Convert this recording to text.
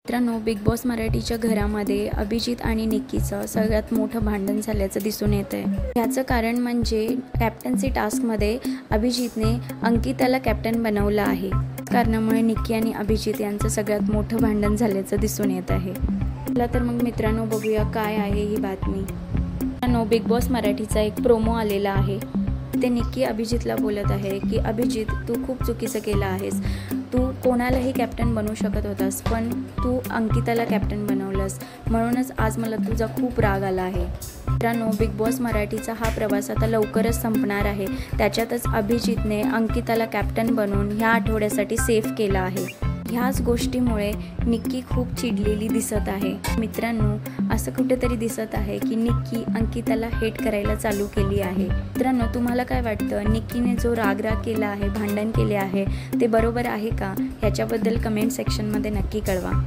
मित्रांनो, big boss मराठीच्या घरामध्ये अभिजित आणि निक्कीचं सगळ्यात मोठं भांडण झाल्याचं दिसून येत आहे। याचं कारण म्हणजे कॅप्टन्सी टास्कमध्ये अभिजितने अंकिताला कॅप्टन बनवलं आहे। कारणामुळे निक्की आणि अभिजित यांचं सगळ्यात मोठं भांडण झाल्याचं दिसून येत आहे। चला तर मग मित्रांनो, बघूया काय आहे ही बातमी। मित्रांनो, बिग बॉस मराठीचा एक प्रोमो आलेला आहे। ते निक्की अभिजितला बोलत आहे की अभिजित, तू खूप चुकीचं केलं आहेस। तू कोणालाही कॅप्टन बनवू शकत होतास, पण तू अंकिताला कॅप्टन बनवलंस, म्हणूनच आज मला तुझा खूप राग आला आहे। मित्रांनो, बिग बॉस मराठीचा हा प्रवास आता लवकरच संपणार आहे। त्याच्यातच अभिजितने अंकिताला कॅप्टन बनवून ह्या आठवड्यासाठी सेव्ह केलं आहे। ह्याच गोष्टीमुळे निक्की खूप चिडलेली दिसत आहे। मित्रांनो, असं कुठेतरी दिसत आहे की निक्की अंकिताला हेट करायला चालू केली आहे। मित्रांनो, तुम्हाला काय वाटतं? निक्कीने जो राग केला आहे, भांडण केले आहे, ते बरोबर आहे का? ह्याच्याबद्दल कमेंट सेक्शनमध्ये नक्की कळवा।